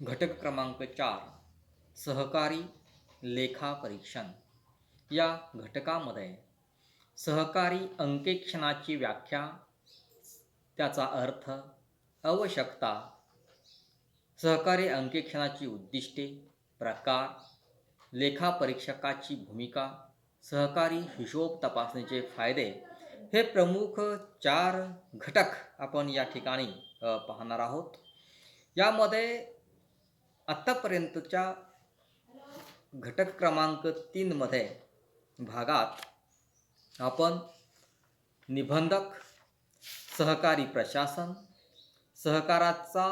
घटक क्रमांक 4 सहकारी लेखा परीक्षण या घटकामध्ये सहकारी अंकेक्षणाची व्याख्या, त्याचा अर्थ, आवश्यकता, सहकारी अंकेक्षणाची उद्दिष्टे, प्रकार, लेखापरीक्षकाची भूमिका, सहकारी हिशोब तपासणीचे फायदे हे प्रमुख 4 घटक आपण या ठिकाणी पाहणार आहोत. यामध्ये आत्तापर्यंतच्या घटक क्रमांक 3 मध्ये भागात आपण निबंधक, सहकारी प्रशासन, सहकाराचा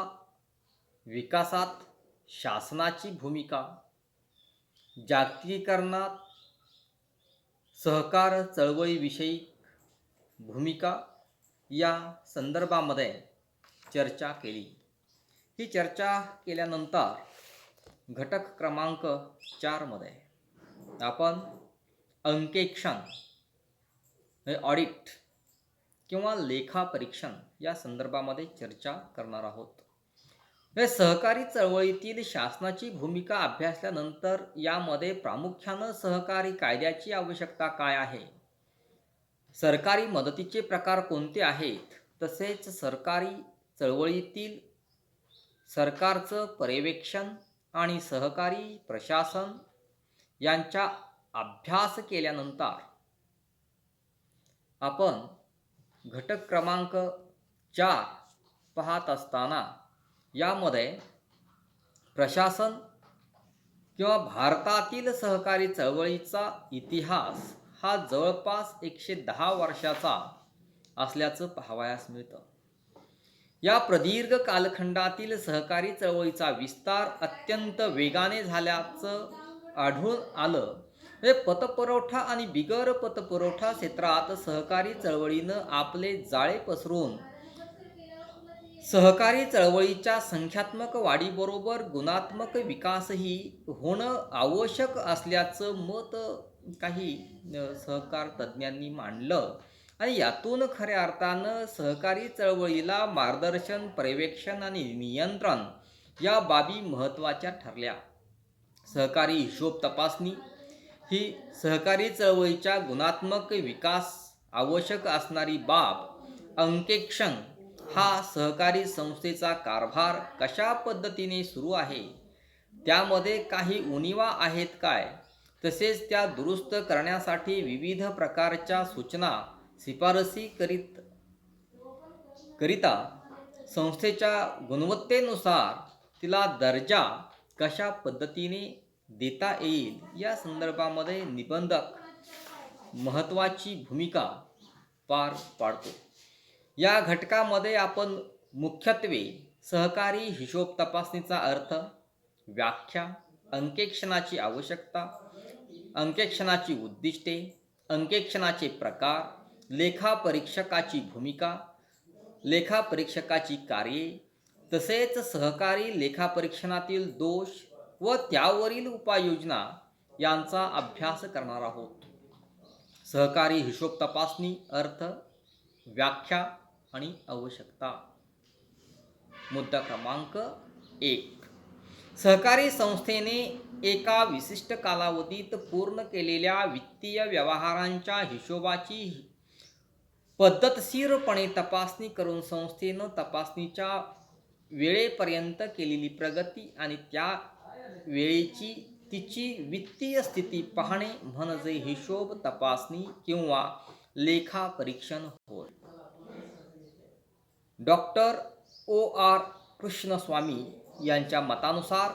विकासात शासनाची भूमिका, जागतिकीकरणात सहकार चळवळीविषयी भूमिका या संदर्भामध्ये चर्चा केली. ही चर्चा केल्यानंतर घटक क्रमांक 4 मध्ये आपण अंकेक्षण, ऑडिट किंवा लेखापरीक्षण या संदर्भामध्ये चर्चा करणार आहोत. सहकारी चळवळीतील शासनाची भूमिका अभ्यासल्यानंतर यामध्ये प्रामुख्यानं सहकारी कायद्याची आवश्यकता काय आहे, सरकारी मदतीचे प्रकार कोणते आहेत, तसेच सरकारी चळवळीतील सरकारचं पर्यवेक्षण आणि सहकारी प्रशासन यांचा अभ्यास केल्यानंतर आपण घटक क्रमांक 4 पाहत असताना यामध्ये प्रशासन किंवा भारतातील सहकारी चळवळीचा इतिहास हा जवळपास 110 वर्षाचा असल्याचं पाहावयास मिळतं. या प्रदीर्घ कालखंडातील सहकारी चळवळीचा विस्तार अत्यंत वेगाने झाल्याचं आढळून आलं. पतपुरवठा आणि बिगर पतपुरवठा क्षेत्रात सहकारी चळवळीनं आपले जाळे पसरून सहकारी चळवळीच्या संख्यात्मक वाढीबरोबर गुणात्मक विकासही होणं आवश्यक असल्याचं मत काही सहकार तज्ज्ञांनी मांडलं आणि यातून खऱ्या अर्थानं सहकारी चळवळीला मार्गदर्शन, पर्यवेक्षण आणि नियंत्रण या बाबी महत्त्वाच्या ठरल्या. सहकारी हिशोब तपासणी ही सहकारी चळवळीच्या गुणात्मक विकास आवश्यक असणारी बाब. अंकेक्षण हा सहकारी संस्थेचा कारभार कशा पद्धतीने सुरू आहे, त्यामध्ये काही उणिवा आहेत काय, तसेच त्या दुरुस्त करण्यासाठी विविध प्रकारच्या सूचना शिफारसी करिता संस्थेच्या गुणवत्तेनुसार तिला दर्जा कशा पद्धतीने देता येईल या संदर्भामध्ये निबंधक महत्त्वाची भूमिका पार पाडतो. या घटकामध्ये आपण मुख्यत्वे सहकारी हिशोब तपासणीचा अर्थ, व्याख्या, अंकेक्षणाची आवश्यकता, अंकेक्षणाची उद्दिष्टे, अंकेक्षणाचे प्रकार, लेखापरीक्षकाची भूमिका, लेखापरीक्षकाची कार्ये, तसेच सहकारी लेखापरीक्षणातील दोष व त्यावरील उपाययोजना यांचा अभ्यास करणार आहोत. सहकारी हिशोब तपासणी, अर्थ, व्याख्या आणि आवश्यकता. मुद्दा क्रमांक 1. सहकारी संस्थेने एका विशिष्ट कालावधीत पूर्ण केलेल्या वित्तीय व्यवहारांच्या हिशोबाची पद्धतशीरपणे तपासणी करून संस्थेनं तपासणीच्या वेळेपर्यंत केलेली प्रगती आणि त्या वेळेची तिची वित्तीय स्थिती पाहणे म्हणजे हिशोब तपासणी किंवा लेखापरीक्षण होय. Doctor O.R. कृष्णस्वामी यांच्या मतानुसार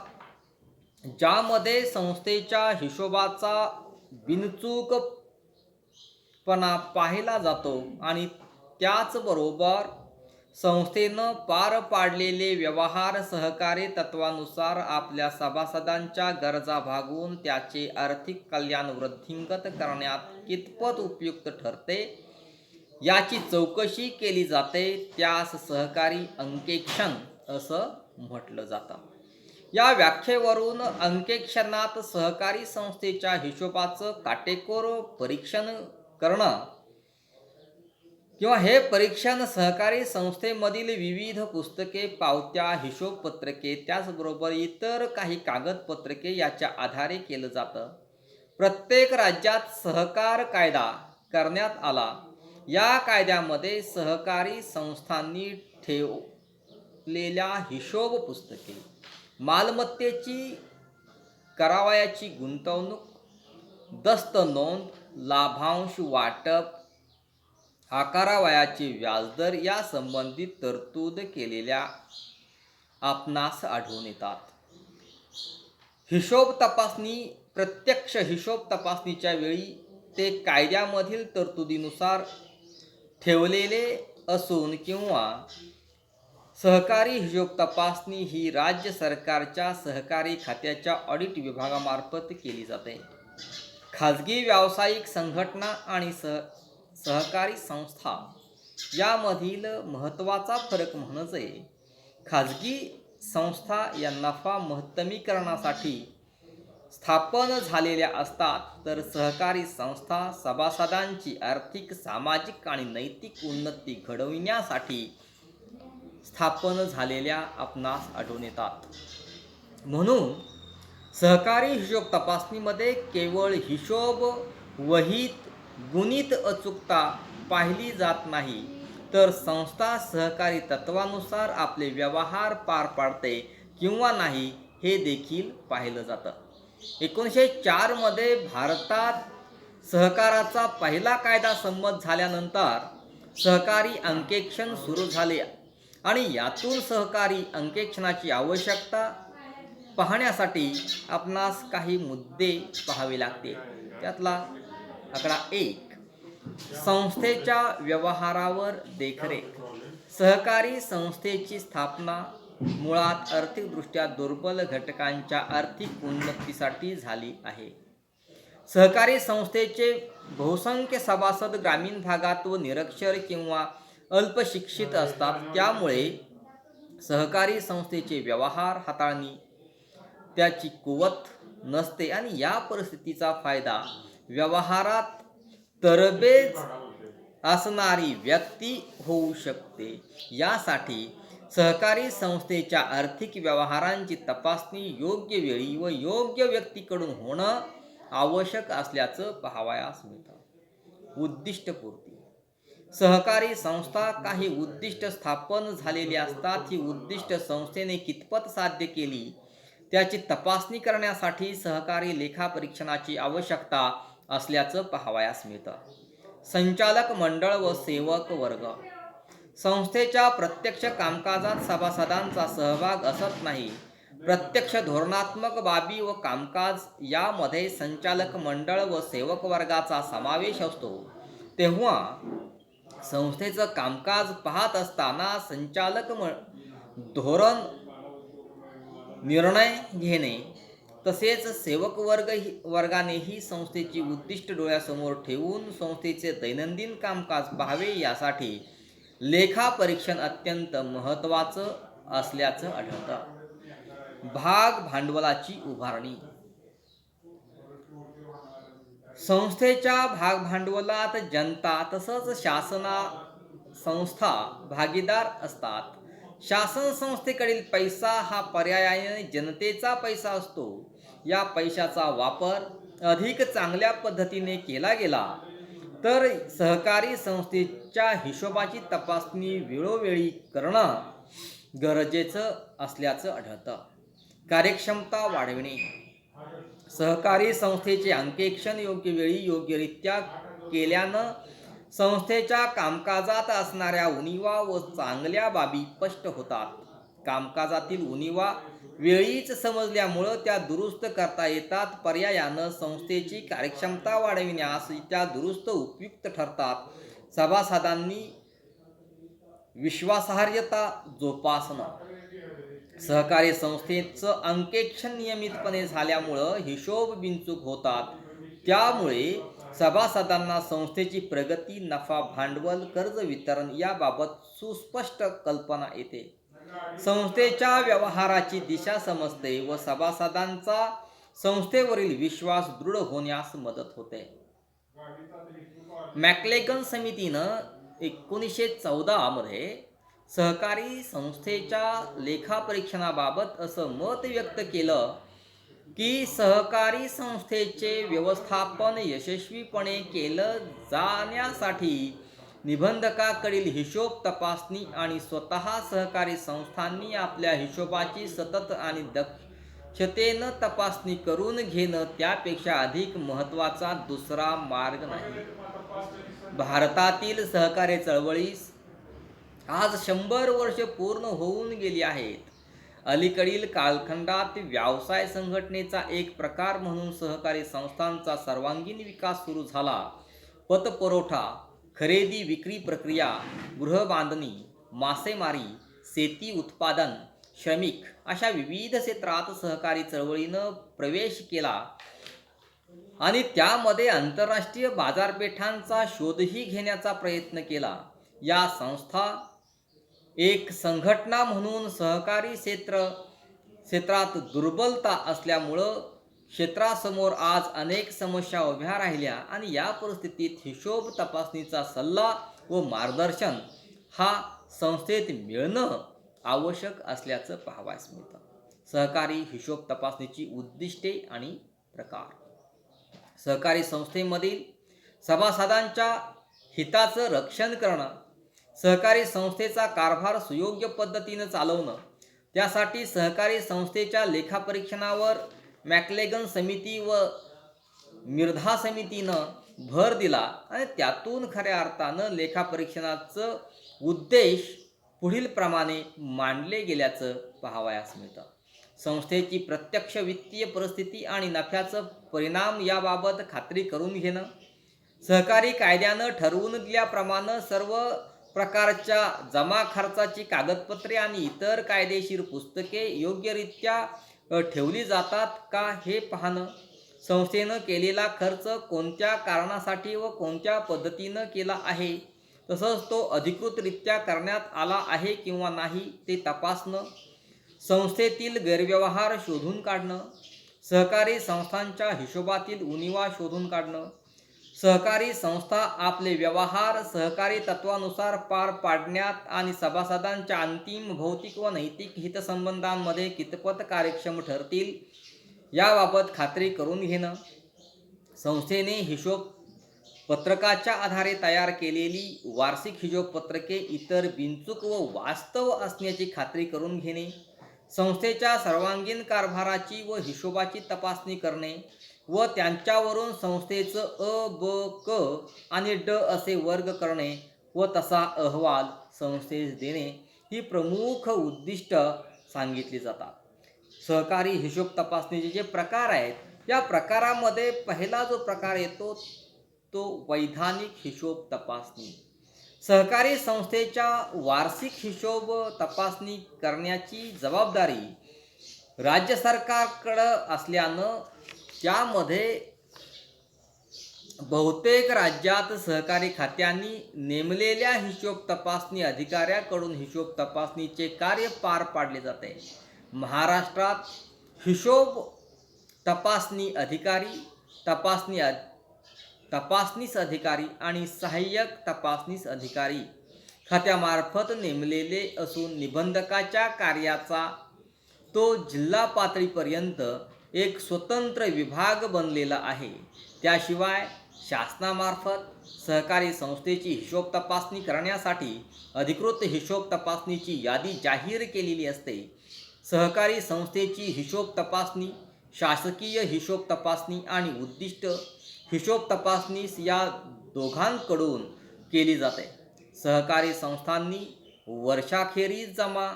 ज्यामध्ये संस्थेच्या हिशोबाचा बिनचूकपणा पाहिला जातो आणि त्याचबरोबर संस्थेनं पार पाडलेले व्यवहार सहकारी तत्वानुसार आपल्या सभासदांच्या गरजा भागवून त्याचे आर्थिक कल्याण वृद्धिंगत करण्यात कितपत उपयुक्त ठरते याची चौकशी केली जाते, त्यास सहकारी अंकेक्षण असं म्हटलं जातं. या व्याख्येवरून अंकेक्षणात सहकारी संस्थेच्या हिशोबाचं काटेकोर परीक्षण करणं किंवा हे परीक्षण सहकारी संस्थेमधील विविध पुस्तके, पावत्या, हिशोबपत्रके, त्याचबरोबर इतर काही कागदपत्रके याच्या आधारे केलं जातं. प्रत्येक राज्यात सहकार कायदा करण्यात आला. या कायद्यामध्ये सहकारी संस्थांनी ठेवलेल्या हिशोब पुस्तके, मालमत्तेची, करावयाची गुंतवणूक, दस्त नोंद, लाभांश वाटप, आकारावयाचे व्याजदर या संबंधित तरतूद केलेल्या आपणास आढळून येतात. हिशोब तपासणी प्रत्यक्ष हिशोब तपासणीच्या वेळी ते कायद्यामधील तरतुदीनुसार ठेवलेले असून किंवा सहकारी हिशोब तपासणी ही राज्य सरकारच्या सहकारी खात्याच्या ऑडिट विभागामार्फत केली जाते. खाजगी व्यावसायिक संघटना आणि सहकारी संस्था यामधील महत्त्वाचा फरक म्हणजे खाजगी संस्था या नफा महत्तमीकरणासाठी स्थापन झालेल्या असतात, तर सहकारी संस्था सभासदांची आर्थिक, सामाजिक आणि नैतिक उन्नती घडविण्यासाठी स्थापन झालेल्या आपणास आढळून येतात. म्हणून सहकारी हिशोब तपासणीमध्ये केवळ हिशोब वहीत गुणित अचूकता पाहिली जात नाही, तर संस्था सहकारी तत्वानुसार आपले व्यवहार पार पाडते किंवा नाही हे देखील पाहिलं जातं. 1904 मध्ये भारतात सहकाराचा पहिला कायदा संमत झाल्यानंतर सहकारी अंकेक्षण सुरू झाले आणि यातून सहकारी अंकेक्षणाची आवश्यकता पाहण्यासाठी आपणास काही मुद्दे पाहावे लागते. त्यातला आकडा 1, संस्थेच्या व्यवहारावर देखरेख. सहकारी संस्थेची स्थापना मुळात आर्थिकदृष्ट्या दुर्बल घटकांच्या आर्थिक उन्नतीसाठी झाली आहे. सहकारी संस्थेचे बहुसंख्य सभासद ग्रामीण भागात व निरक्षर किंवा अल्पशिक्षित असतात. त्यामुळे सहकारी संस्थेचे व्यवहार हाताळणी त्याची कुवत नसते आणि या परिस्थितीचा फायदा व्यवहारात तरबेज असणारी व्यक्ती होऊ शकते. यासाठी सहकारी संस्थेच्या आर्थिक व्यवहारांची तपासणी योग्य वेळी व योग्य व्यक्तीकडून होणं आवश्यक असल्याचं पाहावयास मिळतं. उद्दिष्टपूर्ती. सहकारी संस्था काही उद्दिष्ट स्थापन झालेली असतात. ही उद्दिष्ट संस्थेने कितपत साध्य केली त्याची तपासणी करण्यासाठी सहकारी लेखापरीक्षणाची आवश्यकता असल्याचं पाहावयास मिळतं. संचालक मंडळ व सेवक वर्ग. संस्थेच्या प्रत्यक्ष कामकाजात सभासदांचा सहभाग असत नाही. प्रत्यक्ष धोरणात्मक बाबी व कामकाज यामध्ये संचालक मंडळ व सेवक वर्गाचा समावेश असतो. तेव्हा संस्थेचं कामकाज पाहत असताना संचालक धोरण निर्णय घेणे तसेच सेवक वर्गानेही संस्थेची उद्दिष्ट डोळ्यासमोर ठेवून संस्थेचे दैनंदिन कामकाज पाहावे. यासाठी लेखापरीक्षण अत्यंत महत्त्वाचं असल्याचं आढळतं. भाग भांडवलाची उभारणी. संस्थेच्या भागभांडवलात जनता तसंच संस्था भागीदार असतात. शासन संस्थेकडील पैसा हा पर्यायाने जनतेचा पैसा असतो. या पैशाचा वापर अधिक चांगल्या पद्धतीने केला गेला तर सहकारी संस्थेच्या हिशोबाची तपासणी वेळोवेळी करणं गरजेचं असल्याचं आढळतं. कार्यक्षमता वाढविणे. सहकारी संस्थेचे अंकेक्षण योग्य वेळी योग्यरित्या केल्यानं संस्थेच्या कामकाजात असणाऱ्या उणीवा व चांगल्या बाबी स्पष्ट होतात. कामकाजातील उणीवा वेळीच समजल्यामुळं त्या दुरुस्त करता येतात. पर्यायानं संस्थेची कार्यक्षमता वाढविण्यास त्या दुरुस्त उपयुक्त ठरतात. सभासदांनी विश्वासार्हता जोपासणं. सहकारी संस्थेचं अंकेक्षण नियमितपणे झाल्यामुळं हिशोब बिनचूक होतात. त्यामुळे सभासदांना संस्थेची प्रगती, नफा, भांडवल, कर्ज वितरण याबाबत सुस्पष्ट कल्पना येते. संस्थेच्या व्यवहाराची दिशा समजते व सभासदांचा संस्थेवरील विश्वास दृढ होण्यास मदत होते. मॅक्लेगन समितीनं 1914 मध्ये सहकारी संस्थेच्या लेखापरीक्षणाबाबत असं मत व्यक्त केलं की सहकारी संस्थेचे व्यवस्थापन यशस्वीपणे केलं जाण्यासाठी निबंधकाकडील हिशोब तपासणी आणि स्वतः सहकारी संस्थांनी आपल्या हिशोबाची सतत आणि दक्षतेनं तपासणी करून घेणं त्यापेक्षा अधिक महत्त्वाचा दुसरा मार्ग नाही. भारतातील सहकारी चळवळीस आज 100 वर्ष पूर्ण होऊन गेली आहेत. अलीकडील कालखंडात व्यवसाय संघटनेचा एक प्रकार म्हणून सहकारी संस्थांचा सर्वांगीण विकास सुरू झाला. पतपुरवठा, खरेदी विक्री प्रक्रिया, गृहबांधणी, मासेमारी, शेती उत्पादन, श्रमिक अशा विविध क्षेत्रात सहकारी चळवळीनं प्रवेश केला आणि त्यामध्ये आंतरराष्ट्रीय बाजारपेठांचा शोधही घेण्याचा प्रयत्न केला. या संस्था एक संघटना म्हणून सहकारी क्षेत्रात दुर्बलता असल्यामुळं क्षेत्रासमोर आज अनेक समस्या उभ्या राहिल्या आणि या परिस्थितीत हिशोब तपासणीचा सल्ला व मार्गदर्शन हा संस्थेत मिळणं आवश्यक असल्याचं पाहावयास मिळतं. सहकारी हिशोब तपासणीची उद्दिष्टे आणि प्रकार. सहकारी संस्थेमधील सभासदांच्या हिताचं रक्षण करणं, सहकारी संस्थेचा कारभार सुयोग्य पद्धतीनं चालवणं, त्यासाठी सहकारी संस्थेच्या लेखापरीक्षणावर मॅकलेगन समिती व मिर्धा समितीनं भर दिला आणि त्यातून खऱ्या अर्थानं लेखापरीक्षणाचं उद्देश पुढील प्रमाणे मांडले गेल्याचं पाहावयास मिळतं. संस्थेची प्रत्यक्ष वित्तीय परिस्थिती आणि नफ्याचं परिणाम याबाबत खात्री करून घेणं, सहकारी कायद्यानं ठरवून दिल्याप्रमाणे सर्व प्रकारच्या जमा खर्चाची कागदपत्रे आणि इतर कायदेशीर पुस्तके योग्यरित्या ठेवली जातात का हे पाहणं, संस्थेनं केलेला खर्च कोणत्या कारणासाठी व कोणत्या पद्धतीनं केला आहे, तसंच तो अधिकृतरित्या करण्यात आला आहे किंवा नाही ते तपासणं, संस्थेतील गैरव्यवहार शोधून काढणं, सहकारी संस्थांच्या हिशोबातील उणिवा शोधून काढणं, सहकारी संस्था आपले व्यवहार सहकारी तत्वानुसार पार पाडण्यात आणि सभासदांच्या अंतिम भौतिक व नैतिक हितसंबंधांमध्ये कितपत कार्यक्षम ठरतील याबाबत खात्री करून घेणं, संस्थेने हिशोब पत्रकाच्या आधारे तयार केलेली वार्षिक हिशोब पत्रके इतर बिनचूक व वास्तव असण्याची खात्री करून घेणे, संस्थेच्या सर्वांगीण कारभाराची व हिशोबाची तपासणी करणे व त्यांच्यावरून संस्थेचं अ, ब, क आणि ड असे वर्ग करणे व तसा अहवाल संस्थेस देणे ही प्रमुख उद्दिष्ट सांगितली जातात. सहकारी हिशोब तपासणीचे जे प्रकार आहेत, या प्रकारामध्ये पहिला जो प्रकार येतो तो वैधानिक हिशोब तपासणी. सहकारी संस्थेच्या वार्षिक हिशोब तपासणी करण्याची जबाबदारी राज्य सरकारकडं असल्यानं त्यामध्ये बहुतेक राज्यात सहकारी खात्यांनी नेमलेल्या हिशोब तपासणी अधिकाऱ्याकडून हिशोब तपासणीचे कार्य पार पाडले जाते. महाराष्ट्रात हिशोब तपासणी अधिकारी, तपासनीस अधिकारी आणि सहाय्यक तपासनीस अधिकारी खात्यामार्फत नेमलेले असून निबंधकाच्या कार्याचा तो जिल्हा पातळीपर्यंत एक स्वतंत्र विभाग बनलेला आहे. त्याशिवाय शासनामार्फत सहकारी संस्थेची हिशोब तपासणी करण्यासाठी अधिकृत हिशोब तपासणीची यादी जाहीर केलेली असते. सहकारी संस्थेची हिशोब तपासणी, शासकीय हिशोब तपासणी आणि उद्दिष्ट हिशोब तपासणीस या दोघांकडून केली जाते. सहकारी संस्थांनी वर्षाखेरीज जमा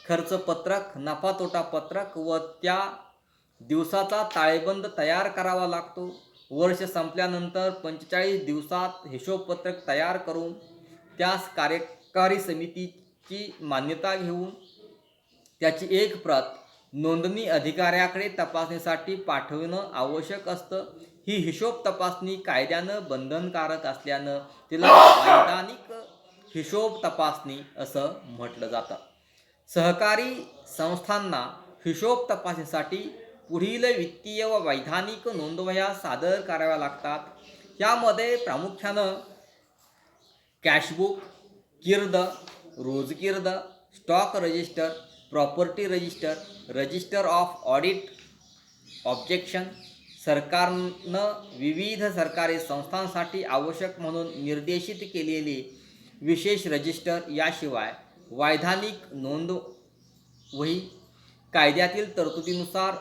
खर्च पत्रक, नफा तोटा पत्रक व त्या दिवसाचा ताळेबंद तयार करावा लागतो. वर्ष संपल्यानंतर 45 दिवसात हिशोबपत्रक तयार करून त्यास कार्यकारी समितीची मान्यता घेऊन त्याची एक प्रत नोंदणी अधिकाऱ्याकडे तपासणीसाठी पाठवणं आवश्यक असतं. ही हिशोब तपासणी कायद्यानं बंधनकारक असल्यानं तिला वैधानिक हिशोब तपासणी असं म्हटलं जातं. सहकारी संस्थांना हिशोब तपासणीसाठी पुढील वित्तीय व वैधानिक नोंदवह्या सादर कराव्या लागतात. यामध्ये प्रामुख्यानं कॅशबुक, कीर्द, रोजकीर्द, stock register, property register, register of audit, objection, सरकारनं विविध सरकारी संस्थांसाठी आवश्यक म्हणून निर्देशित केलेली विशेष रजिस्टर, याशिवाय वैधानिक नोंदवही, कायद्यातील तरतुदीनुसार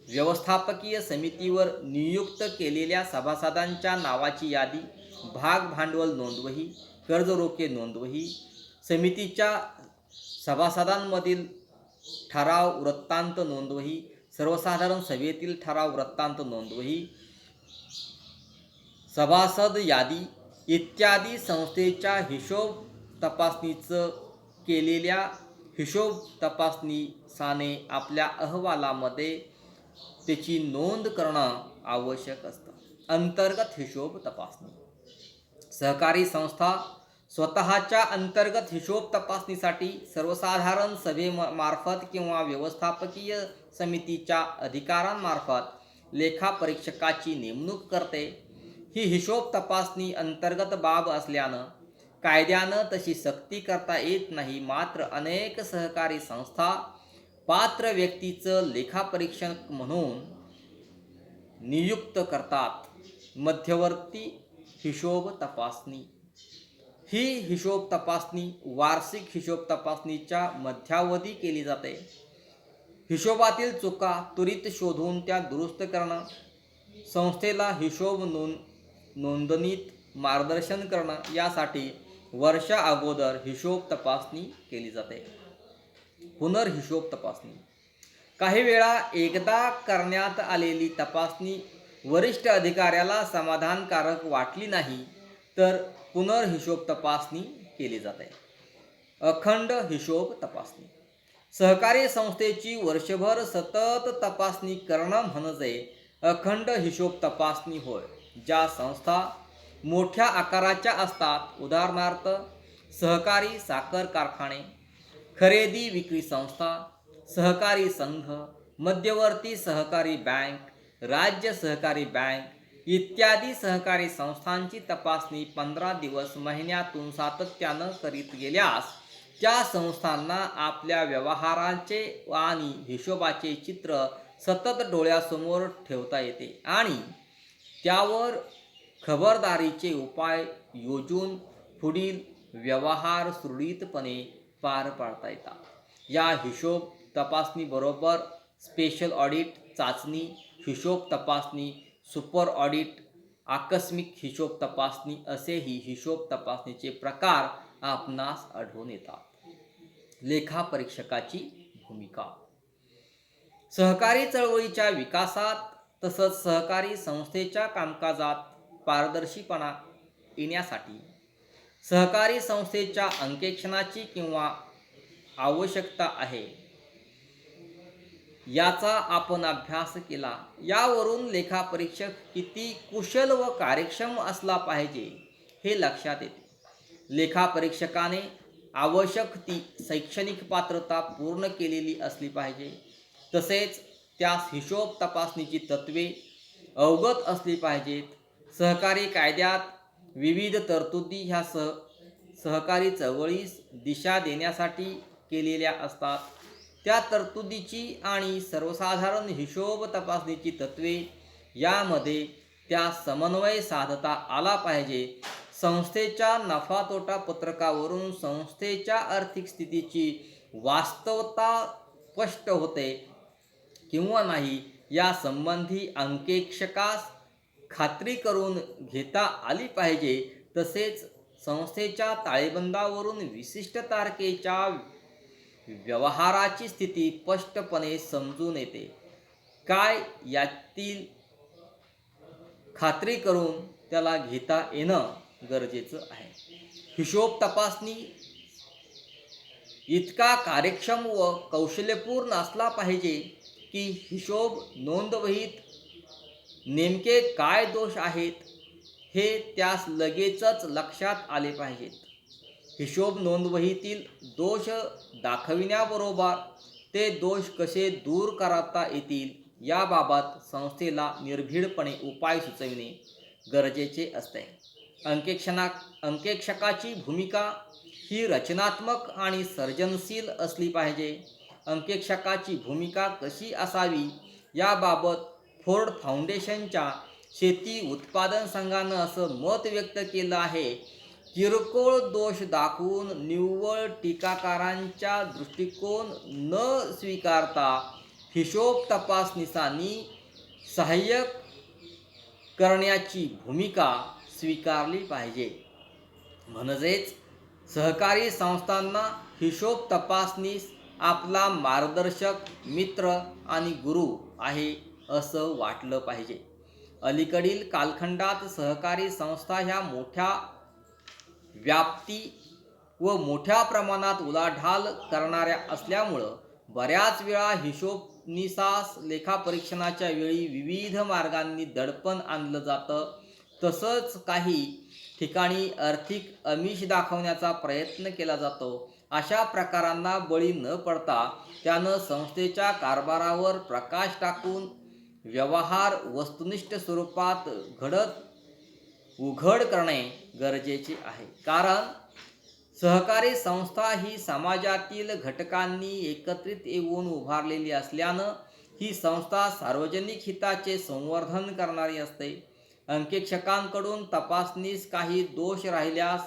व्यवस्थापकीय समितीवर नियुक्त केलेल्या सभासदांच्या नावाची यादी, भाग भांडवल नोंदवही, कर्ज रोखे नोंदवही, समितीच्या सभासदांमधील ठराव वृत्तांत नोंदवही, सर्वसाधारण सभेतील ठराव वृत्तांत नोंदवही, सभासद यादी इत्यादी संस्थेच्या हिशोब तपासणीचं केलेल्या हिशोब तपासणीसाने आपल्या अहवालामध्ये त्याची नोंद करणं आवश्यक असतं. अंतर्गत हिशोब तपासणी. सहकारी संस्था स्वतःच्या अंतर्गत हिशोब तपासणीसाठी सर्वसाधारण सभेमार्फत किंवा व्यवस्थापकीय समितीच्या अधिकाऱ्यांमार्फत लेखापरीक्षकाची नेमणूक करते. ही हिशोब तपासणी अंतर्गत बाब असल्यानं कायद्यानं तशी सक्ती करता येत नाही. मात्र अनेक सहकारी संस्था पात्र व्यक्तीचं लेखापरीक्षक म्हणून नियुक्त करतात. मध्यवर्ती हिशोब तपासणी. ही हिशोब तपासणी वार्षिक हिशोब तपासणीच्या मध्यावधी केली जाते. हिशोबातील चुका त्वरित शोधून त्या दुरुस्त करणं, संस्थेला हिशोब नोंदणीत मार्गदर्शन करणं यासाठी वर्षा अगोदर हिशोब तपासणी केली जाते. पुनर्हिशोब तपासणी. काही वेळा एकदा करण्यात आलेली तपासणी वरिष्ठ अधिकाऱ्याला समाधानकारक वाटली नाही तर पुनर्हिशोब तपासणी केली जाते. अखंड हिशोब तपासणी. सहकारी संस्थेची वर्षभर सतत तपासणी करणं म्हणजे अखंड हिशोब तपासणी होय. ज्या संस्था मोठ्या आकाराच्या असतात, उदाहरणार्थ सहकारी साखर कारखाने, खरेदी विक्री संस्था, सहकारी संघ, मध्यवर्ती सहकारी बँक, राज्य सहकारी बँक इत्यादी सहकारी संस्थांची तपासणी 15 दिवस महिन्यातून सातत्यानं करीत गेल्यास त्या संस्थांना आपल्या व्यवहाराचे आणि हिशोबाचे चित्र सतत डोळ्यासमोर ठेवता येते आणि त्यावर खबरदारीचे उपाय योजून पुढील व्यवहार सुरळीतपणे पार पाडता येतात. या हिशोब तपासणीबरोबर स्पेशल ऑडिट, चाचणी हिशोब तपासणी, सुपर ऑडिट, आकस्मिक हिशोब तपासणी असेही हिशोब तपासणीचे प्रकार आपणास आढळून येतात. लेखापरीक्षकाची भूमिका. सहकारी चळवळीच्या विकासात तसंच सहकारी संस्थेच्या कामकाजात पारदर्शीपणा येण्यासाठी सहकारी संस्थेच्या अंकेक्षणाची किंवा आवश्यकता आहे याचा आपण अभ्यास केला. यावरून लेखापरीक्षक किती कुशल व कार्यक्षम असला पाहिजे हे लक्षात येते. लेखापरीक्षकाने आवश्यक ती शैक्षणिक पात्रता पूर्ण केलेली असली पाहिजे. तसेच त्यास हिशोब तपासणीची तत्त्वे अवगत असली पाहिजेत. सहकारी कायद्यात विविध तरतुदी ह्या सहकारी चळवळीस दिशा देण्यासाठी केलेल्या असतात. त्या तरतुदीची आणि सर्वसाधारण हिशोब तपासणीची तत्त्वे यामध्ये त्या समन्वय साधता आला पाहिजे. संस्थेच्या नफा तोटा पत्रकावरून संस्थेच्या आर्थिक स्थितीची वास्तवता स्पष्ट होते किंवा नाही यासंबंधी अंकेक्षकास खात्री करून घेता आली पाहिजे. तसेच संस्थेच्या ताळेबंदावरून विशिष्ट तारखेच्या व्यवहाराची स्थिती स्पष्टपणे समजून येते काय यातील खात्री करून त्याला घेता येणं गरजेचं आहे. हिशोब तपासणी इतका कार्यक्षम व कौशल्यपूर्ण असला पाहिजे की हिशोब नोंदवहीत नेमके काय दोष आहेत हे त्यास लगेचच लक्षात आले पाहिजेत. हिशोब नोंदवहीतील दोष दाखविण्याबरोबर ते दोष कसे दूर करता येतील याबाबत संस्थेला निर्भीडपणे उपाय सुचविणे गरजेचे असते. अंकेक्षकाची भूमिका ही रचनात्मक आणि सर्जनशील असली पाहिजे. अंकेक्षकाची भूमिका कशी असावी याबाबत फोर्ड फाउंडेशनच्या शेती उत्पादन संघानं असं मत व्यक्त केलं आहे. किरकोळ दोष दाखवून निव्वळ टीकाकारांचा दृष्टिकोन न स्वीकारता हिशोब तपासणीसानी सहाय्य करण्याची भूमिका स्वीकारली पाहिजे. म्हणजेच सहकारी संस्थांना हिशोब तपासणीस आपला मार्गदर्शक, मित्र आणि गुरु आहे असं वाटलं पाहिजे. अलीकडील कालखंडात सहकारी संस्था ह्या मोठ्या व्याप्ती व मोठ्या प्रमाणात उलाढाल करणाऱ्या असल्यामुळं बऱ्याच वेळा हिशोबनिसास लेखापरीक्षणाच्या वेळी विविध मार्गांनी दडपण आणलं जातं. तसंच काही ठिकाणी आर्थिक आमिष दाखवण्याचा प्रयत्न केला जातो. अशा प्रकारांना बळी न पडता त्यानं संस्थेच्या कारभारावर प्रकाश टाकून व्यवहार वस्तुनिष्ठ स्वरूपात उघड करणे गरजेचे आहे. कारण सहकारी संस्था ही समाजातील घटकांनी एकत्रित येऊन उभारलेली असल्यानं ही संस्था सार्वजनिक हिताचे संवर्धन करणारी असते. अंकेक्षकांकडून तपासणीस काही दोष राहिल्यास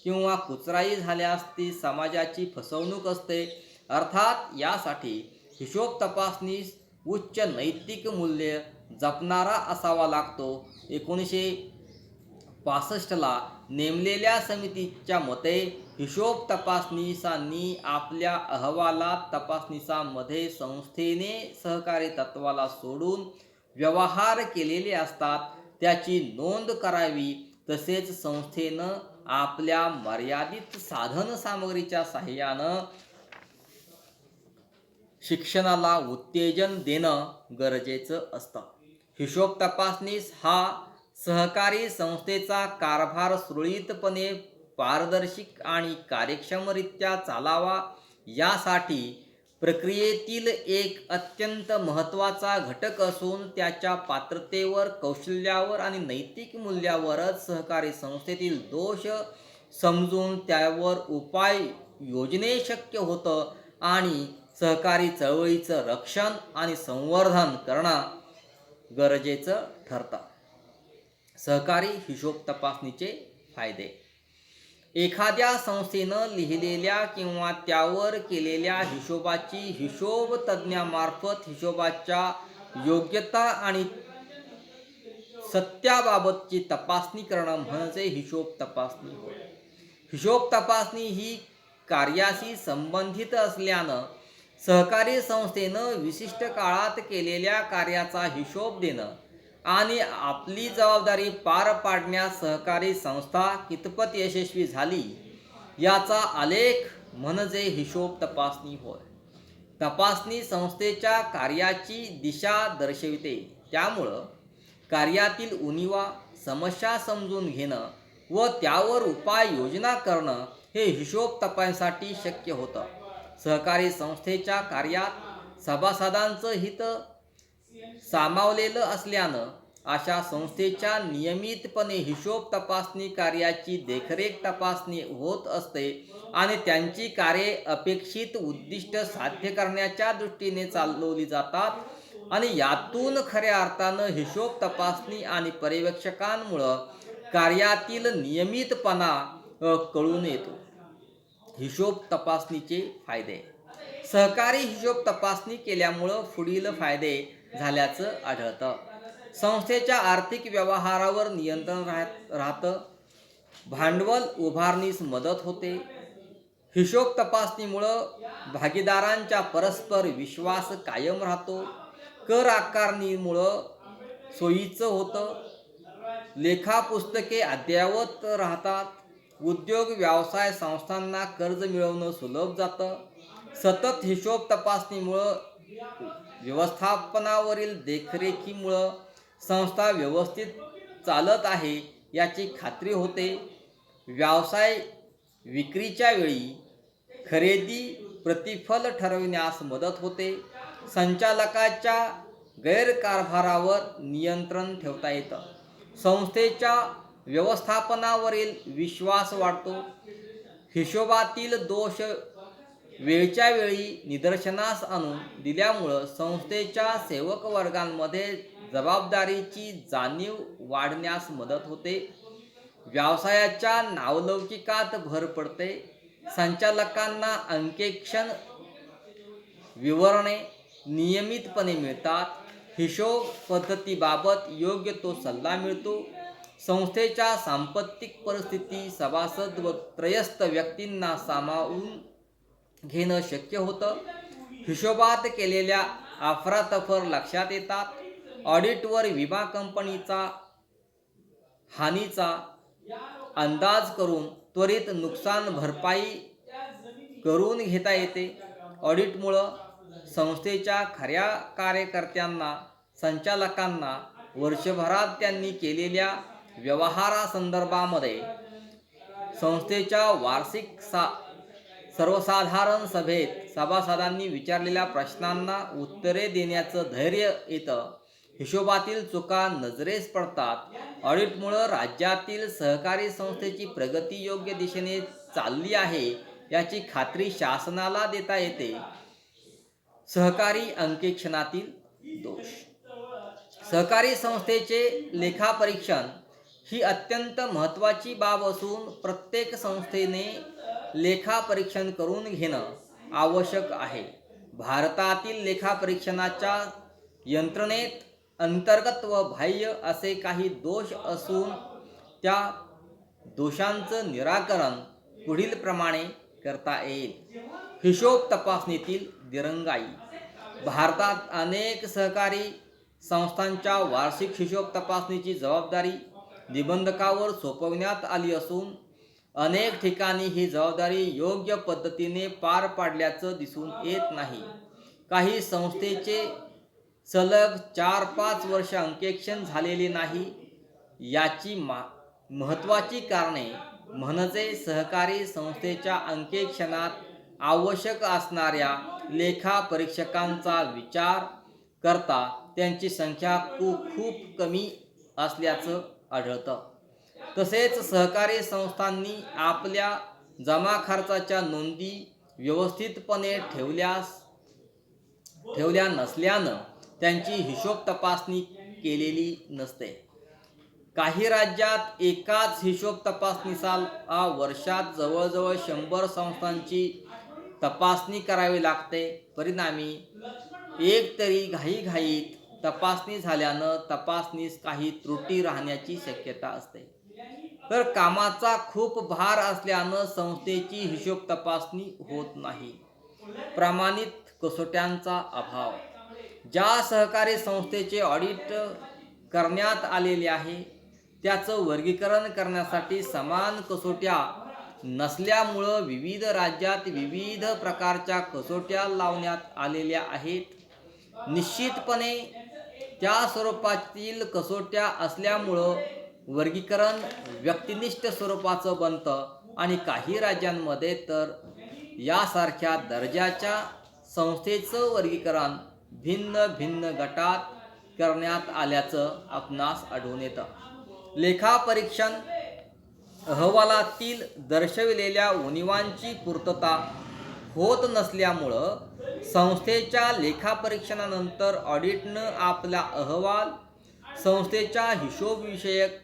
किंवा कुचराई झाल्यास ती समाजाची फसवणूक असते. अर्थात यासाठी हिशोब तपासणीस उच्च नैतिक मूल्य जपणारा असावा लागतो. 1965ला नेमलेल्या समितीच्या मते हिशोब तपासणीसांनी आपल्या अहवालात तपासणीसामध्ये संस्थेने सहकारी तत्वाला सोडून व्यवहार केलेले असतात त्याची नोंद करावी. तसेच संस्थेनं आपल्या मर्यादित साधन सामग्रीच्या साहाय्यानं शिक्षणाला उत्तेजन देणं गरजेचं असतं. हिशोब तपासणीस हा सहकारी संस्थेचा कारभार सुरळीतपणे, पारदर्शक आणि कार्यक्षमरित्या चालावा यासाठी प्रक्रियेतील एक अत्यंत महत्त्वाचा घटक असून त्याच्या पात्रतेवर, कौशल्यावर आणि नैतिक मूल्यावरच सहकारी संस्थेतील दोष समजून त्यावर उपाय योजने शक्य होतं आणि सहकारी चळवळीचं रक्षण आणि संवर्धन करणं गरजेचं ठरतं. सहकारी हिशोब तपासणीचे फायदे. एखाद्या संस्थेनं लिहिलेल्या किंवा त्यावर केलेल्या हिशोबाची हिशोब तज्ज्ञामार्फत हिशोबाच्या योग्यता आणि सत्याबाबतची तपासणी करणं म्हणजे हिशोब तपासणी होय. हिशोब तपासणी ही कार्याशी संबंधित असल्यानं सहकारी संस्थेनं विशिष्ट काळात केलेल्या कार्याचा हिशोब देणं आणि आपली जबाबदारी पार पाडण्यास सहकारी संस्था कितपत यशस्वी झाली याचा आलेख म्हणजे हिशोब तपासणी होय. तपासणी संस्थेच्या कार्याची दिशा दर्शविते. त्यामुळं कार्यातील उणिवा, समस्या समजून घेणं व त्यावर उपाययोजना करणं हे हिशोब तपासणीसाठी शक्य होतं. सहकारी संस्थेच्या कार्यात सभासदांचं हित सामावलेलं असल्यानं अशा संस्थेच्या नियमितपणे हिशोब तपासणी कार्याची देखरेख तपासणी होत असते आणि त्यांची कार्ये अपेक्षित उद्दिष्ट साध्य करण्याच्या दृष्टीने चालवली जातात आणि यातून खऱ्या अर्थानं हिशोब तपासणी आणि पर्यवेक्षकांमुळं कार्यातील नियमितपणा कळून येतो. हिशोब तपासणीचे फायदे. सहकारी हिशोब तपासणी केल्यामुळं पुढील फायदे झाल्याचं आढळतं. संस्थेच्या आर्थिक व्यवहारावर नियंत्रण राहतं. भांडवल उभारणीस मदत होते. हिशोब तपासणीमुळं भागीदारांचा परस्पर विश्वास कायम राहतो. कर आकारणीमुळं सोयीचं होतं. लेखापुस्तके अद्ययावत राहतात. उद्योग व्यवसाय संस्थांना कर्ज मिळवणं सुलभ जातं. सतत हिशोब तपासणीमुळं व्यवस्थापनावरील देखरेखीमुळं संस्था व्यवस्थित चालत आहे याची खात्री होते. व्यवसाय विक्रीच्या वेळी खरेदी प्रतिफल ठरविण्यास मदत होते. संचालकाच्या गैरकारभारावर नियंत्रण ठेवता येतं. संस्थेच्या व्यवस्थापनावरील विश्वास वाढतो. हिशोबातील दोष वेळच्या वेळी निदर्शनास आणून दिल्यामुळं संस्थेच्या सेवक वर्गांमध्ये जबाबदारीची जाणीव वाढण्यास मदत होते. व्यवसायाच्या नावलौकिकात भर पडते. संचालकांना अंकेक्षण विवरणे नियमितपणे मिळतात. हिशोब पद्धतीबाबत योग्य तो सल्ला मिळतो. संस्थेच्या सांपत्तिक परिस्थिती सभासद व त्रयस्थ व्यक्तींना सामावून घेणं शक्य होतं. हिशोबात केलेल्या अफरातफर लक्षात येतात. ऑडिटवर विमा कंपनीचा हानीचा अंदाज करून त्वरित नुकसान भरपाई करून घेता येते. ऑडिटमुळं संस्थेच्या खऱ्या कार्यकर्त्यांना, संचालकांना वर्षभरात त्यांनी केलेल्या व्यवहारासंदर्भामध्ये संस्थेच्या वार्षिक सर्वसाधारण सभेत सभासदांनी विचारलेल्या प्रश्नांना उत्तरे देण्याचं धैर्य येतं. हिशोबातील चुका नजरेस पडतात. ऑडिटमुळं राज्यातील सहकारी संस्थेची प्रगती योग्य दिशेने चालली आहे याची खात्री शासनाला देता येते. सहकारी अंकेक्षणातील दोष. सहकारी संस्थेचे लेखापरीक्षण ही अत्यंत महत्त्वाची बाब असून प्रत्येक संस्थेने लेखापरीक्षण करून घेणं आवश्यक आहे. भारतातील लेखापरीक्षणाच्या यंत्रणेत अंतर्गत व बाह्य असे काही दोष असून त्या दोषांचं निराकरण पुढील प्रमाणे करता येईल. हिशोब तपासणीतील दिरंगाई. भारतात अनेक सहकारी संस्थांच्या वार्षिक हिशोब तपासणीची जबाबदारी निबंधकावर सोपवण्यात आली असून अनेक ठिकाणी ही जबाबदारी योग्य पद्धतीने पार पाडल्याचं दिसून येत नाही. काही संस्थेचे सलग 4-5 वर्ष अंकेक्षण झालेले नाही. याची महत्त्वाची कारणे म्हणजे सहकारी संस्थेच्या अंकेक्षणात आवश्यक असणाऱ्या लेखापरीक्षकांचा विचार करता त्यांची संख्या खूप कमी असल्याचं आढळतं. तसेच सहकारी संस्थांनी आपल्या जमा खर्चाच्या नोंदी व्यवस्थितपणे ठेवल्या नसल्यानं त्यांची हिशोब तपासणी केलेली नसते. काही राज्यात एकाच हिशोब तपासणीला वर्षात जवळजवळ 100 संस्थांची तपासणी करावी लागते. परिणामी एक तरी घाईघाईत तपासणी झाल्यानं तपासणीस काही त्रुटी राहण्याची शक्यता असते. तर कामाचा खूप भार असल्यानं संस्थेची हिशोब तपासणी होत नाही. प्रमाणित कसोट्यांचा अभाव. ज्या सहकारी संस्थेचे ऑडिट करण्यात आलेले आहे त्याचं वर्गीकरण करण्यासाठी समान कसोट्या नसल्यामुळं विविध राज्यात विविध प्रकारच्या कसोट्या लावण्यात आलेल्या आहेत. निश्चितपणे त्या स्वरूपातील कसोट्या असल्यामुळं वर्गीकरण व्यक्तिनिष्ठ स्वरूपाचं बनतं आणि काही राज्यांमध्ये तर यासारख्या दर्जाच्या संस्थेचं वर्गीकरण भिन्न भिन्न गटात करण्यात आल्याचं आपणास आढळून येतं. लेखापरीक्षण अहवालातील दर्शविलेल्या उणिवांची पूर्तता होत नसल्यामुळं संस्थेच्या लेखापरीक्षणानंतर ऑडिटनं आपला अहवाल संस्थेच्या हिशोबविषयक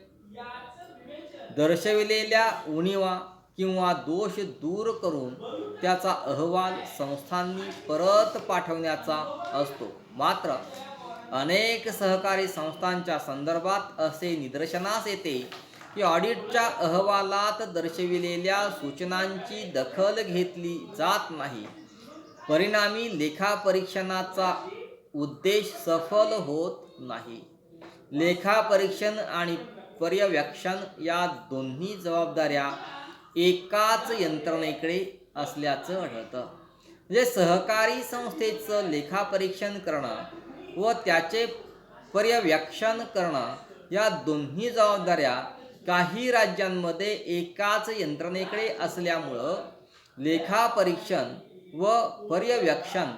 दर्शविलेल्या उणिवा किंवा दोष दूर करून त्याचा अहवाल संस्थांनी परत पाठवण्याचा असतो. मात्र अनेक सहकारी संस्थांच्या संदर्भात असे निदर्शनास येते की ऑडिटच्या अहवालात दर्शविलेल्या सूचनांची दखल घेतली जात नाही. परिणामी लेखापरीक्षणाचा उद्देश सफल होत नाही. लेखापरीक्षण आणि पर्यवेक्षण या दोन्ही जबाबदाऱ्या एकाच यंत्रणेकडे असल्याचं आढळतं. म्हणजे सहकारी संस्थेचं लेखापरीक्षण करणं व त्याचे पर्यवेक्षण करणं या दोन्ही जबाबदाऱ्या काही राज्यांमध्ये एकाच यंत्रणेकडे असल्यामुळं लेखापरीक्षण व पर्यवेक्षण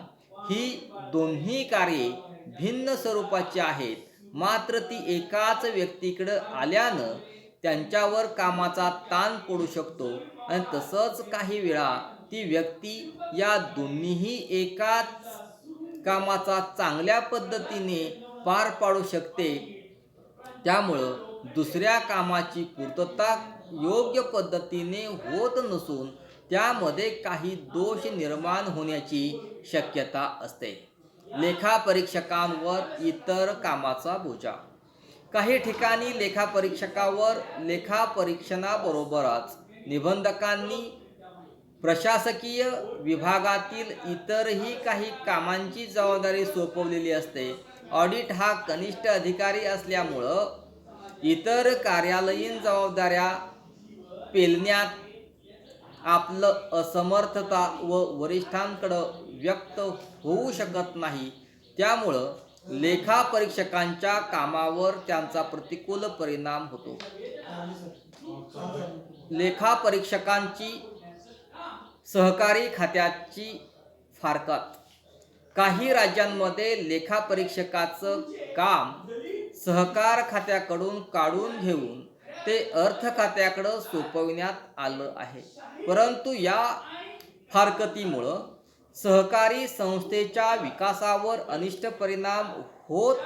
ही दोन्ही कार्ये भिन्न स्वरूपाची आहेत. मात्र ती एकाच व्यक्तीकडे आल्यानं त्यांच्यावर कामाचा ताण पडू शकतो आणि तसंच काही वेळा ती व्यक्ती या दोन्हीही एकाच कामाचा चांगल्या पद्धतीने पार पाडू शकते. त्यामुळं दुसऱ्या कामाची पूर्तता योग्य पद्धतीने होत नसून त्यामध्ये काही दोष निर्माण होण्याची शक्यता असते. लेखापरीक्षकांवर इतर कामाचा बोजा. काही ठिकाणी लेखापरीक्षकावर लेखापरीक्षणाबरोबरच निबंधकांनी प्रशासकीय विभागातील इतरही काही कामांची जबाबदारी सोपवलेली असते. ऑडिट हा कनिष्ठ अधिकारी असल्यामुळं इतर कार्यालयीन जबाबदाऱ्या पेलण्यात आपलं असमर्थता व वरिष्ठांकडं व्यक्त होऊ शकत नाही. त्यामुळं लेखापरीक्षकांच्या कामावर त्यांचा प्रतिकूल परिणाम होतो. लेखापरीक्षकांची सहकारी खात्याची फारकत. काही राज्यांमध्ये लेखापरीक्षकाचं काम सहकार खात्याकडून काढून घेऊन ते अर्थ खात्याकडं सोपविण्यात आलं आहे. परंतु या फारकतीमुळं सहकारी संस्थेच्या विकासावर अनिष्ट परिणाम होत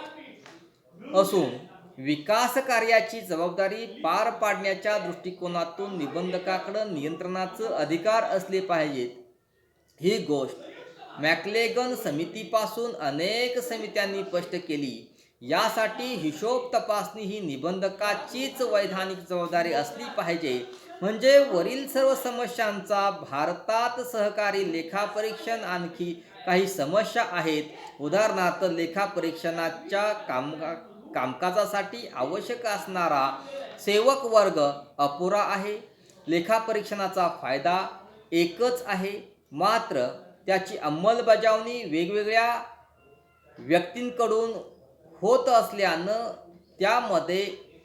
असून विकास कार्याची जबाबदारी पार पाडण्याच्या दृष्टिकोनातून निबंधकाकडे नियंत्रणाचे अधिकार असले पाहिजेत. ही गोष्ट मॅक्लेगन समितीपासून अनेक समित्यांनी स्पष्ट केली. यासाठी हिशोब तपासणी ही निबंधकाचीच वैधानिक जबाबदारी असली पाहिजे. म्हणजे वरील सर्व समस्यांचा भारतात सहकारी लेखापरीक्षण आणखी काही समस्या आहेत. उदाहरणार्थ लेखापरीक्षणाच्या कामकाजासाठी आवश्यक असणारा सेवक वर्ग अपुरा आहे. लेखापरीक्षणाचा फायदा एकच आहे, मात्र त्याची अंमलबजावणी वेगवेगळ्या व्यक्तींकडून होत असल्यानं त्यामध्ये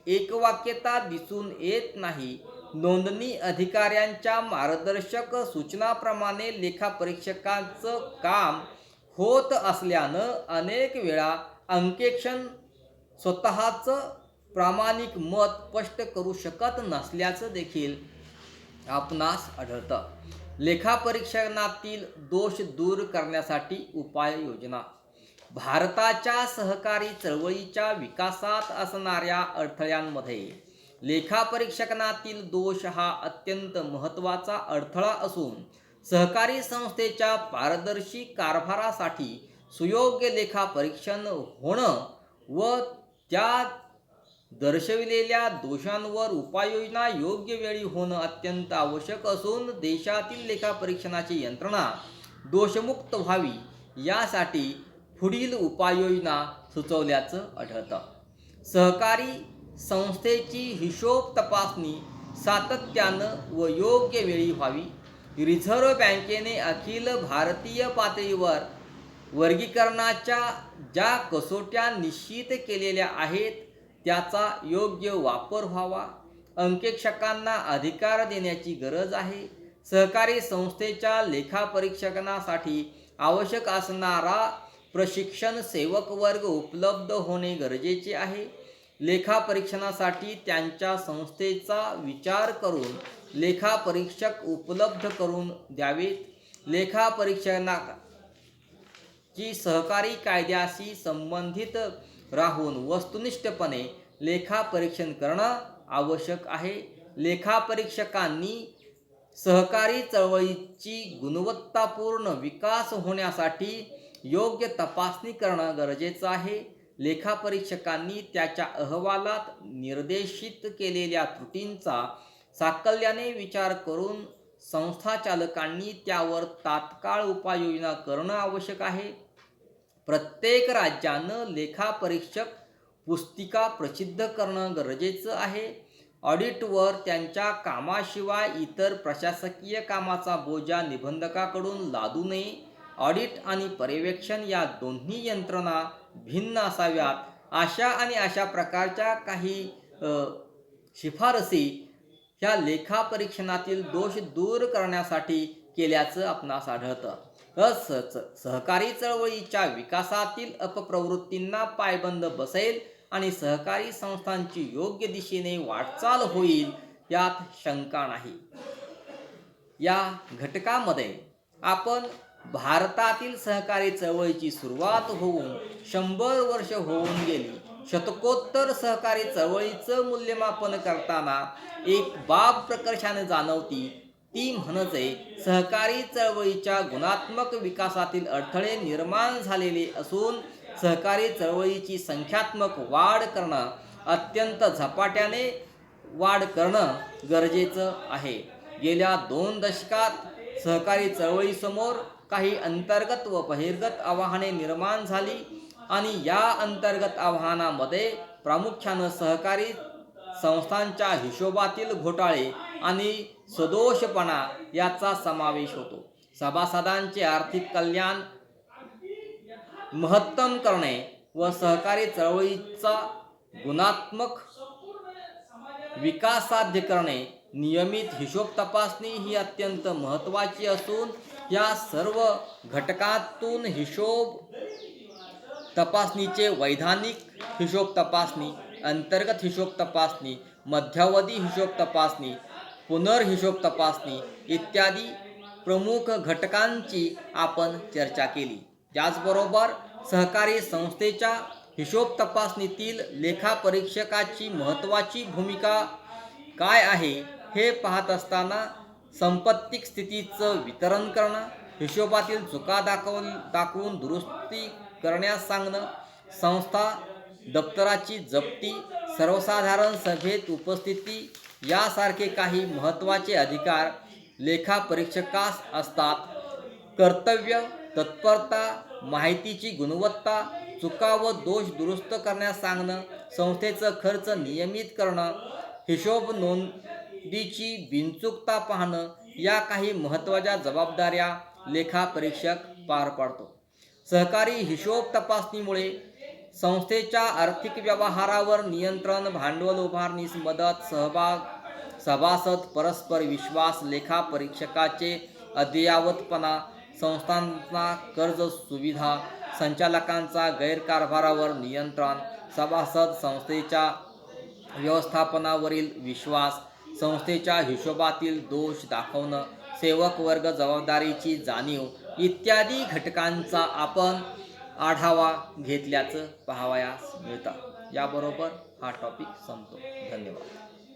एकवाक्यता दिसून येत नाही. नोंदणी अधिकाऱ्यांच्या मार्गदर्शक सूचनाप्रमाणे लेखापरीक्षकांचं काम होत असल्यानं अनेक वेळा अंकेक्षण स्वतःचं प्रामाणिक मत स्पष्ट करू शकत नसल्याचं देखील आपणास आढळतं. लेखापरीक्षणातील दोष दूर करण्यासाठी उपाययोजना. भारताच्या सहकारी चळवळीच्या विकासात असणाऱ्या अडथळ्यांमध्ये लेखापरीक्षणातील दोष हा अत्यंत महत्त्वाचा अडथळा असून सहकारी संस्थेच्या पारदर्शी कारभारासाठी सुयोग्य लेखापरीक्षण होणं व त्या दर्शविलेल्या दोषांवर उपाययोजना योग्य वेळी होणं अत्यंत आवश्यक असून देशातील लेखापरीक्षणाची यंत्रणा दोषमुक्त व्हावी यासाठी पुढील उपाययोजना सुचवल्याचं आढळतं. सहकारी संस्थेची हिशोब तपासणी सातत्यानं व योग्य वेळी व्हावी. रिझर्व्ह बँकेने अखिल भारतीय पातळीवर वर्गीकरणाच्या ज्या कसोट्या निश्चित केलेल्या आहेत त्याचा योग्य वापर व्हावा. अंकेक्षकांना अधिकार देण्याची गरज आहे. सहकारी संस्थेच्या लेखापरीक्षणासाठी आवश्यक असणारा प्रशिक्षण सेवक वर्ग उपलब्ध होणे गरजेचे आहे. लेखापरीक्षणासाठी त्यांच्या संस्थेचा विचार करून लेखापरीक्षक उपलब्ध करून द्यावेत. लेखापरीक्षणाची सहकारी कायद्याशी संबंधित राहून वस्तुनिष्ठपणे लेखापरीक्षण करणं आवश्यक आहे. लेखापरीक्षकांनी सहकारी चळवळीची गुणवत्तापूर्ण विकास होण्यासाठी योग्य तपासणी करणं गरजेचं आहे. लेखापरीक्षकांनी त्याच्या अहवालात निर्देशित केलेल्या त्रुटींचा साकल्याने विचार करून संस्थाचालकांनी त्यावर तात्काळ उपाययोजना करणं आवश्यक आहे. प्रत्येक राज्यानं लेखापरीक्षक पुस्तिका प्रसिद्ध करणं गरजेचं आहे. ऑडिटवर त्यांच्या कामाशिवाय इतर प्रशासकीय कामाचा बोजा निबंधकाकडून लादू नये. ऑडिट आणि पर्यवेक्षण या दोन्ही यंत्रणा भिन्न असाव्यात. अशा प्रकारच्या काही शिफारसी ह्या लेखापरीक्षणातील दोष दूर करण्यासाठी केल्याचं आपणास आढळतं. सहकारी चळवळीच्या विकासातील अपप्रवृत्तींना पायबंद बसेल आणि सहकारी संस्थांची योग्य दिशेने वाटचाल होईल यात शंका नाही. या घटकामध्ये आपण भारतातील सहकारी चळवळीची सुरुवात होऊन 100 वर्ष होऊन गेली. शतकोत्तर सहकारी चळवळीचं मूल्यमापन करताना एक बाब प्रकर्षाने जाणवती, ती म्हणजे सहकारी चळवळीच्या गुणात्मक विकासातील अडथळे निर्माण झालेले असून सहकारी चळवळीची संख्यात्मक वाढ करणं अत्यंत झपाट्याने वाढ करणं गरजेचं आहे. गेल्या 2 दशकात सहकारी चळवळीसमोर काही अंतर्गत व बहिर्गत आव्हाने निर्माण झाली आणि या अंतर्गत आव्हानामध्ये प्रामुख्यानं सहकारी संस्थांच्या हिशोबातील घोटाळे आणि सदोषपणा याचा समावेश होतो. सभासदांचे आर्थिक कल्याण महत्तम करणे व सहकारी चळवळीचा गुणात्मक विकास साध्य करणे, नियमित हिशोब तपासणी ही अत्यंत महत्त्वाची असून या सर्व घटकातून हिशोब तपासणीचे वैधानिक हिशोब तपासणी, अंतर्गत हिशोब तपासणी, मध्यावधी हिशोब तपासणी, पुनर्हिशोब तपासणी इत्यादी प्रमुख घटकांची आपण चर्चा केली. त्याचबरोबर सहकारी संस्थेच्या हिशोब तपासणीतील लेखापरीक्षकाची महत्त्वाची भूमिका काय आहे हे पाहत असताना संपत्तिक स्थितीचं वितरण करणं, हिशोबातील चुका दाखवून दुरुस्ती करण्यास सांगणं, संस्था दप्तराची जप्ती, सर्वसाधारण सभेत उपस्थिती यासारखे काही महत्त्वाचे अधिकार लेखापरीक्षकास असतात. कर्तव्य, तत्परता, माहितीची गुणवत्ता, चुका व दोष दुरुस्त करण्यास सांगणं, संस्थेचं खर्च नियमित करणं, हिशोब नोंदीची बिनचूकता पाहणं या काही महत्त्वाच्या जबाबदाऱ्या लेखापरीक्षक पार पाडतो. सहकारी हिशोब तपासणीमुळे संस्थेच्या आर्थिक व्यवहारावर नियंत्रण, भांडवल उभारणीस मदत, सभासद परस्पर विश्वास, लेखापरीक्षकाचे अद्ययावतपणा, संस्थांना कर्ज सुविधा, संचालकांचा गैरकारभारावर नियंत्रण, सभासद संस्थेच्या व्यवस्थापनावरील विश्वास, संस्थेच्या हिशोबातील दोष दाखवणं, सेवक वर्ग जबाबदारीची जाणीव इत्यादी घटकांचा आपण आढावा घेतल्याचं पाहावयास मिळतं. याबरोबर हा टॉपिक संपतो. धन्यवाद.